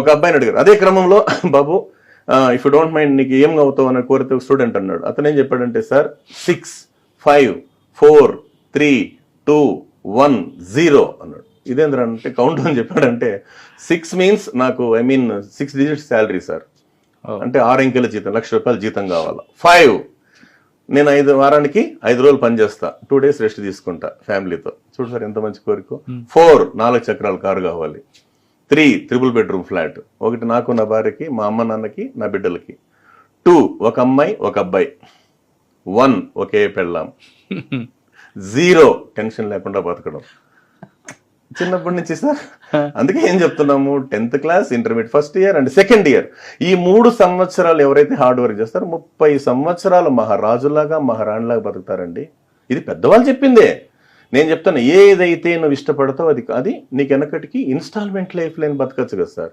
ఒక అబ్బాయిని అడిగారు అదే క్రమంలో బాబు ఇఫ్ యూ డోంట్ మైండ్ నీకు ఏం అవుతావు అని కోరితే స్టూడెంట్ అన్నాడు. అతను ఏం చెప్పాడంటే సార్ 6 5 4 3 2 1 0 అన్నాడు. ఇదేంద్ర అంటే కౌంట్ అని చెప్పాడంటే 6 మీన్స్ నాకు 6 డిజిట్ శాలరీ సార్, అంటే 6 అంకెల జీతం, ₹1,00,000 జీతం కావాలా. 5 నేను 5 రోజులు పని చేస్తా, 2 days రెస్ట్ తీసుకుంటా ఫ్యామిలీతో. చూడు సార్ ఎంత మంచి కోరిక. 4 4 చక్రాల కారు కావాలి. 3 3 bedroom ఫ్లాట్, ఒకటి నాకు నా భార్యకి, మా అమ్మ నాన్నకి, నా బిడ్డలకి. 2 ఒక అమ్మాయి ఒక అబ్బాయి. 1 ఒకే పెళ్ళాం. 0 టెన్షన్ లేకుండా బతకడం. చిన్నప్పటి నుంచి సార్, అందుకే ఏం చెప్తున్నాము, 10th class, intermediate first year and second year, ఈ 3 సంవత్సరాలు ఎవరైతే హార్డ్ వర్క్ చేస్తారో 30 సంవత్సరాలు మహారాజులాగా మహారాణిలాగా బతుకుతారండి. ఇది పెద్దవాళ్ళు చెప్పిందే. నేను చెప్తాను, ఏదైతే నువ్వు ఇష్టపడతావు అది నీకు వెనకటికి ఇన్స్టాల్మెంట్ లైఫ్ లేని బతకచ్చు కదా సార్.